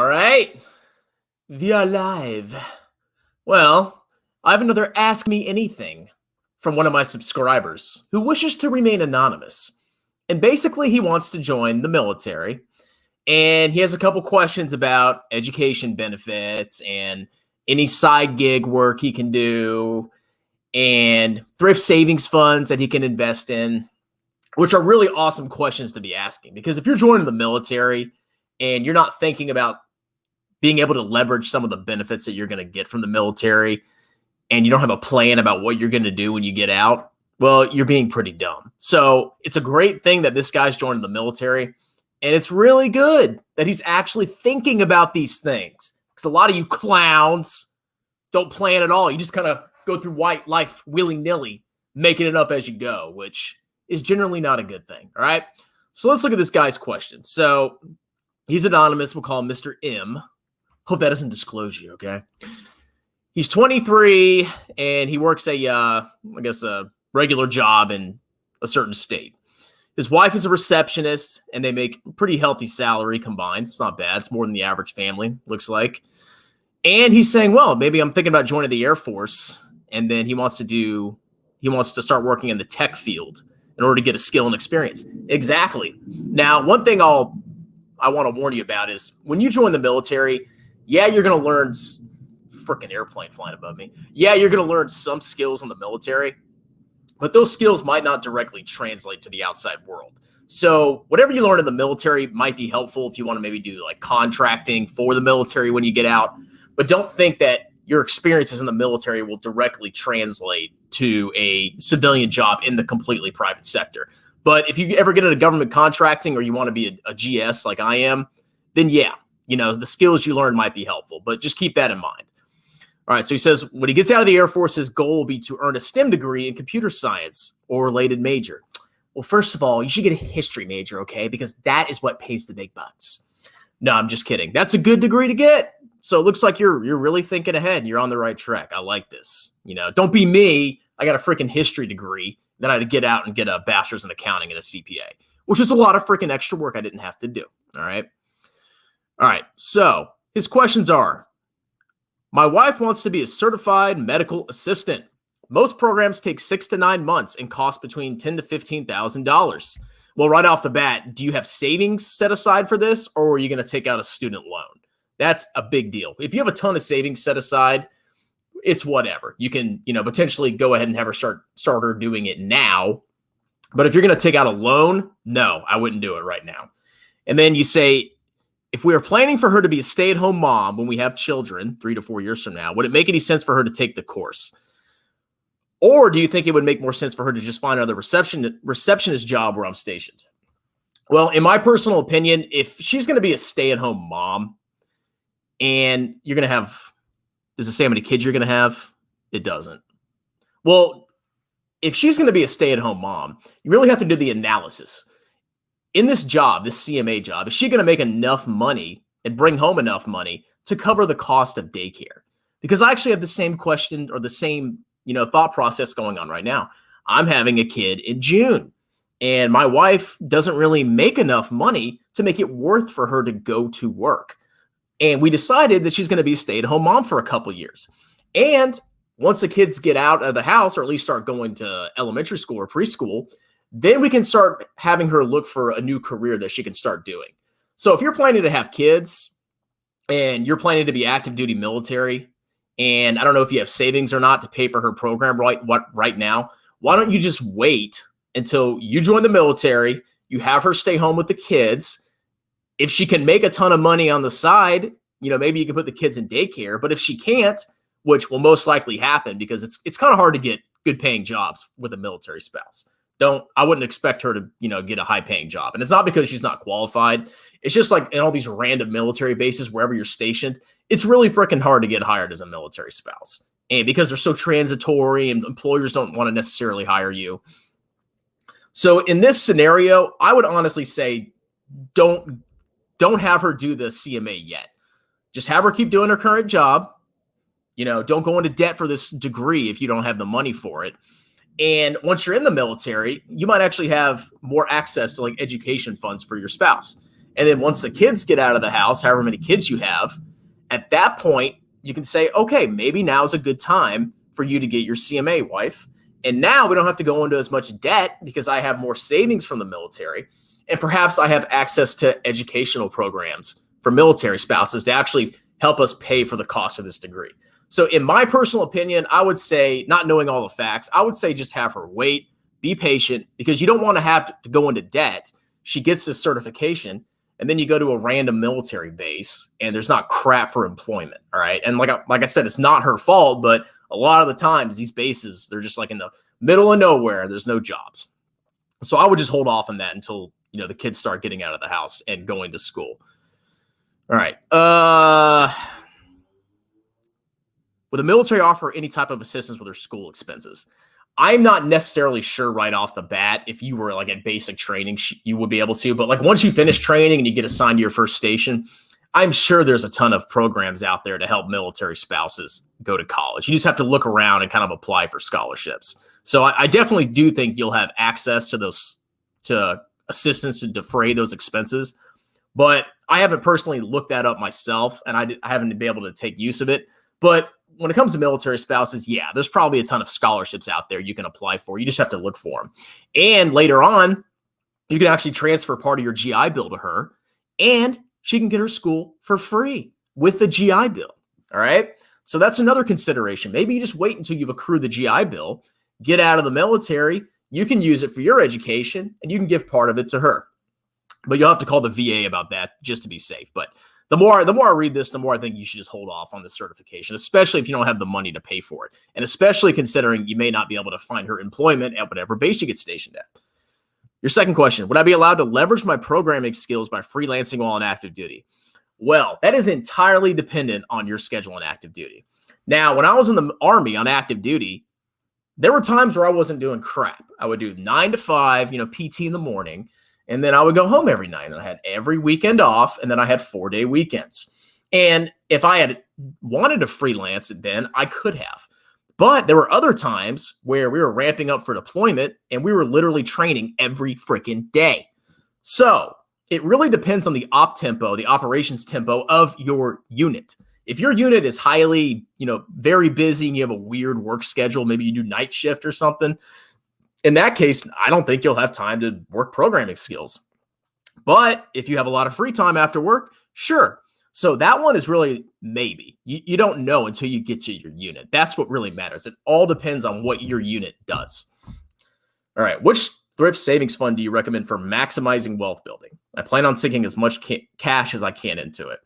right. We are live. Well, I have another Ask Me Anything from one of my subscribers who wishes to remain anonymous. And basically, he wants to join the military. And he has a couple questions about education benefits and any side gig work he can do and thrift savings funds that he can invest in, which are really awesome questions to be asking. Because if you're joining the military and you're not thinking about being able to leverage some of the benefits that you're going to get from the military, and you don't have a plan about what you're going to do when you get out, well, you're being pretty dumb. So it's a great thing that this guy's joining the military, and it's really good that he's actually thinking about these things, because a lot of you clowns don't plan at all. You just kind of go through life willy-nilly, making it up as you go, which is generally not a good thing, all right? So let's look at this guy's question. So he's anonymous. We'll call him Mr. M. Hope that doesn't disclose you, okay? He's 23, and he works a regular job in a certain state. His wife is a receptionist, and they make a pretty healthy salary combined. It's not bad. It's more than the average family, looks like. And he's saying, well, maybe I'm thinking about joining the Air Force, and then he wants to start working in the tech field in order to get a skill and experience. Exactly. Now, one thing I want to warn you about is when you join the military, yeah, you're going to learn freaking airplane flying above me. Yeah, you're going to learn some skills in the military, but those skills might not directly translate to the outside world. So whatever you learn in the military might be helpful if you want to maybe do like contracting for the military when you get out, but don't think that your experiences in the military will directly translate to a civilian job in the completely private sector. But if you ever get into government contracting or you want to be a GS like I am, then yeah, the skills you learn might be helpful, but just keep that in mind. All right, so he says when he gets out of the Air Force, his goal will be to earn a STEM degree in computer science or related major. Well, first of all, you should get a history major, okay? Because that is what pays the big bucks. No, I'm just kidding. That's a good degree to get. So it looks like you're really thinking ahead and you're on the right track. I like this. Don't be me. I got a freaking history degree. Then I had to get out and get a bachelor's in accounting and a CPA, which is a lot of freaking extra work I didn't have to do. All right. So his questions are, my wife wants to be a certified medical assistant. Most programs take 6 to 9 months and cost between $10,000 to $15,000. Well, right off the bat, do you have savings set aside for this, or are you going to take out a student loan? That's a big deal. If you have a ton of savings set aside, it's whatever. You can, potentially go ahead and have her start her doing it now. But if you're going to take out a loan, no, I wouldn't do it right now. And then you say, if we are planning for her to be a stay-at-home mom when we have children 3 to 4 years from now, would it make any sense for her to take the course? Or do you think it would make more sense for her to just find another receptionist job where I'm stationed? Well, in my personal opinion, if she's going to be a stay-at-home mom and you're going to have, does it say how many kids you're going to have? It doesn't. Well, if she's going to be a stay-at-home mom, you really have to do the analysis. In this job, this CMA job, is she going to make enough money and bring home enough money to cover the cost of daycare? Because I actually have the same question or the same, thought process going on right now. I'm having a kid in June, and my wife doesn't really make enough money to make it worth for her to go to work. And we decided that she's going to be a stay-at-home mom for a couple years. And once the kids get out of the house, or at least start going to elementary school or preschool, then we can start having her look for a new career that she can start doing. So if you're planning to have kids and you're planning to be active duty military, and I don't know if you have savings or not to pay for her program right now, why don't you just wait until you join the military, you have her stay home with the kids. If she can make a ton of money on the side, maybe you can put the kids in daycare. But if she can't, which will most likely happen because it's kind of hard to get good paying jobs with a military spouse. I wouldn't expect her to, get a high paying job. And it's not because she's not qualified. It's just like in all these random military bases, wherever you're stationed, it's really freaking hard to get hired as a military spouse. And because they're so transitory and employers don't want to necessarily hire you. So in this scenario, I would honestly say, don't have her do the CMA yet. Just have her keep doing her current job. Don't go into debt for this degree if you don't have the money for it. And once you're in the military, you might actually have more access to like education funds for your spouse. And then once the kids get out of the house, however many kids you have, at that point, you can say, okay, maybe now's a good time for you to get your CMA, wife. And now we don't have to go into as much debt because I have more savings from the military. And perhaps I have access to educational programs for military spouses to actually help us pay for the cost of this degree. So in my personal opinion, I would say, not knowing all the facts, I would say just have her wait, be patient, because you don't want to have to go into debt. She gets this certification, and then you go to a random military base, and there's not crap for employment, all right? And like I said, it's not her fault, but a lot of the times these bases, they're just like in the middle of nowhere. There's no jobs. So I would just hold off on that until, the kids start getting out of the house and going to school. All right. Would the military offer any type of assistance with their school expenses? I'm not necessarily sure right off the bat if you were like at basic training, you would be able to. But like once you finish training and you get assigned to your first station, I'm sure there's a ton of programs out there to help military spouses go to college. You just have to look around and kind of apply for scholarships. So I definitely do think you'll have access to those, to assistance to defray those expenses. But I haven't personally looked that up myself, and I haven't been able to take use of it. But when it comes to military spouses, yeah, there's probably a ton of scholarships out there you can apply for. You just have to look for them. And later on, you can actually transfer part of your GI Bill to her, and she can get her school for free with the GI Bill. All right. So that's another consideration. Maybe you just wait until you've accrued the GI Bill, get out of the military. You can use it for your education, and you can give part of it to her. But you'll have to call the VA about that just to be safe. But the more I read this, the more I think you should just hold off on the certification, especially if you don't have the money to pay for it. And especially considering you may not be able to find her employment at whatever base you get stationed at. Your second question, would I be allowed to leverage my programming skills by freelancing while on active duty? Well, that is entirely dependent on your schedule on active duty. Now, when I was in the Army on active duty, there were times where I wasn't doing crap. I would do 9 to 5, PT in the morning. And then I would go home every night, and I had every weekend off, and then I had 4-day weekends. And if I had wanted to freelance it then, I could have. But there were other times where we were ramping up for deployment, and we were literally training every freaking day. So it really depends on the op tempo, the operations tempo of your unit. If your unit is highly, very busy, and you have a weird work schedule, maybe you do night shift or something, in that case, I don't think you'll have time to work programming skills. But if you have a lot of free time after work, sure. So that one is really maybe. You don't know until you get to your unit. That's what really matters. It all depends on what your unit does. All right. Which thrift savings fund do you recommend for maximizing wealth building? I plan on sinking as much cash as I can into it.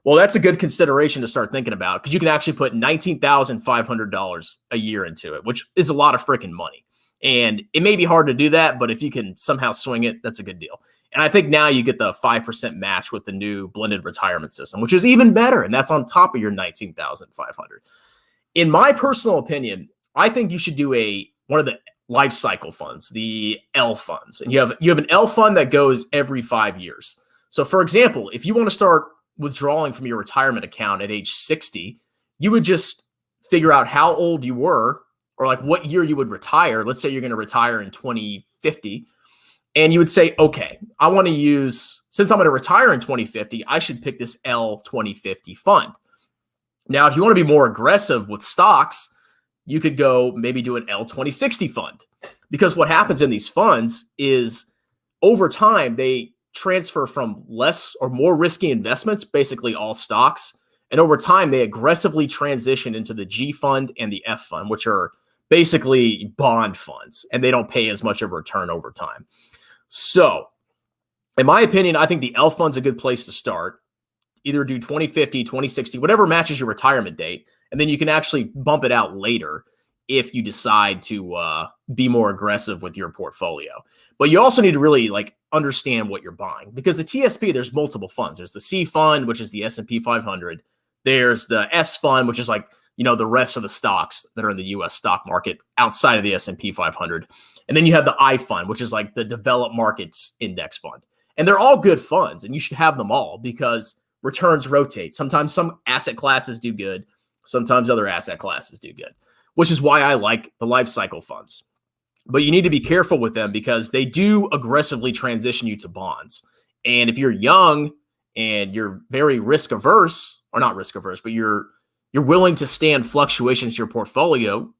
Well, that's a good consideration to start thinking about, because you can actually put $19,500 a year into it, which is a lot of freaking money. And it may be hard to do that, but if you can somehow swing it, that's a good deal. And I think now you get the 5% match with the new blended retirement system, which is even better. And that's on top of your $19,500. In my personal opinion, I think you should do one of the life cycle funds, the L funds. And you have an L fund that goes every 5 years. So for example, if you want to start withdrawing from your retirement account at age 60, you would just figure out how old you were, or like what year you would retire. Let's say you're going to retire in 2050. And you would say, okay, I want to use, since I'm going to retire in 2050, I should pick this L 2050 fund. Now, if you want to be more aggressive with stocks, you could go maybe do an L 2060 fund. Because what happens in these funds is over time, they transfer from less or more risky investments, basically all stocks. And over time, they aggressively transition into the G fund and the F fund, which are basically bond funds, and they don't pay as much of a return over time. So in my opinion, I think the L fund's a good place to start. Either do 2050, 2060, whatever matches your retirement date, and then you can actually bump it out later if you decide to be more aggressive with your portfolio. But you also need to really understand what you're buying, because the TSP, there's multiple funds. There's the C fund, which is the S&P 500. There's the S fund, which is the rest of the stocks that are in the U.S. stock market outside of the S&P 500. And then you have the I fund, which is like the developed markets index fund. And they're all good funds, and you should have them all because returns rotate. Sometimes some asset classes do good. Sometimes other asset classes do good, which is why I like the life cycle funds. But you need to be careful with them because they do aggressively transition you to bonds. And if you're young and you're very risk averse, or not risk averse, but you're willing to stand fluctuations to your portfolio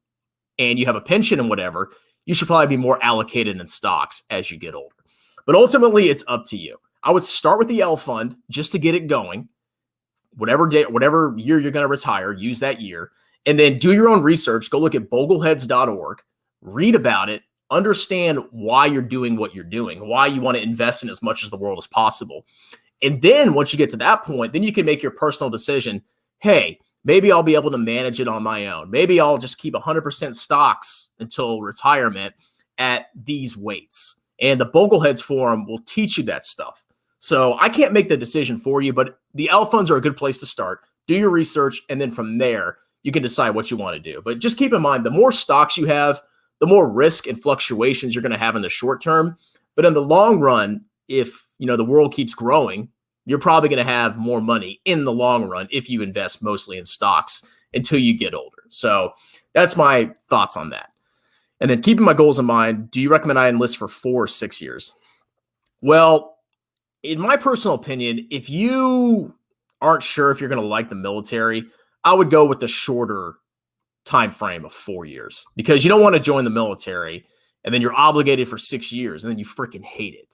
and you have a pension and whatever, you should probably be more allocated in stocks as you get older. But ultimately, it's up to you. I would start with the L fund just to get it going. Whatever year you're going to retire, use that year. And then do your own research. Go look at bogleheads.org, read about it, understand why you're doing what you're doing, why you want to invest in as much as the world as possible. And then once you get to that point, then you can make your personal decision. Hey, maybe I'll be able to manage it on my own. Maybe I'll just keep 100% stocks until retirement at these weights. And the Bogleheads Forum will teach you that stuff. So I can't make the decision for you, but the L funds are a good place to start. Do your research, and then from there, you can decide what you want to do. But just keep in mind, the more stocks you have, the more risk and fluctuations you're going to have in the short term. But in the long run, if the world keeps growing, you're probably going to have more money in the long run if you invest mostly in stocks until you get older. So that's my thoughts on that. And then keeping my goals in mind, do you recommend I enlist for 4 or 6 years? Well, in my personal opinion, if you aren't sure if you're going to like the military, I would go with the shorter time frame of 4 years, because you don't want to join the military and then you're obligated for 6 years and then you freaking hate it.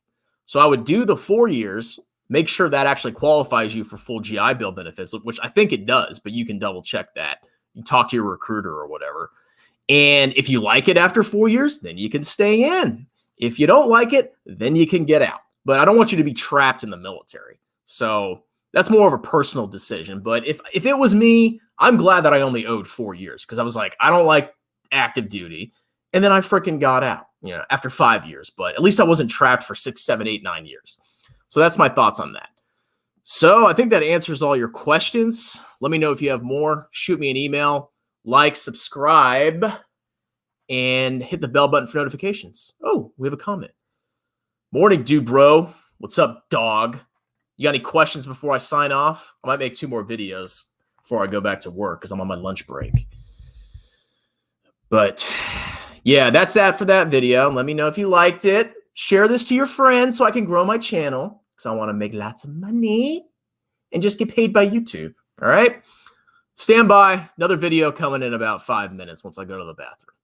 So I would do the 4 years, make sure that actually qualifies you for full GI Bill benefits, which I think it does, but you can double check that. You talk to your recruiter or whatever. And if you like it after 4 years, then you can stay in. If you don't like it, then you can get out. But I don't want you to be trapped in the military. So that's more of a personal decision. But if it was me, I'm glad that I only owed 4 years, because I was like, I don't like active duty. And then I freaking got out, after 5 years. But at least I wasn't trapped for 6, 7, 8, 9 years. So that's my thoughts on that. So I think that answers all your questions. Let me know if you have more. Shoot me an email, like, subscribe, and hit the bell button for notifications. Oh, we have a comment. Morning, dude, bro. What's up, dog? You got any questions before I sign off? I might make 2 more videos before I go back to work because I'm on my lunch break. But yeah, that's that for that video. Let me know if you liked it. Share this to your friends so I can grow my channel, because I want to make lots of money and just get paid by YouTube. All right? Stand by. Another video coming in about 5 minutes once I go to the bathroom.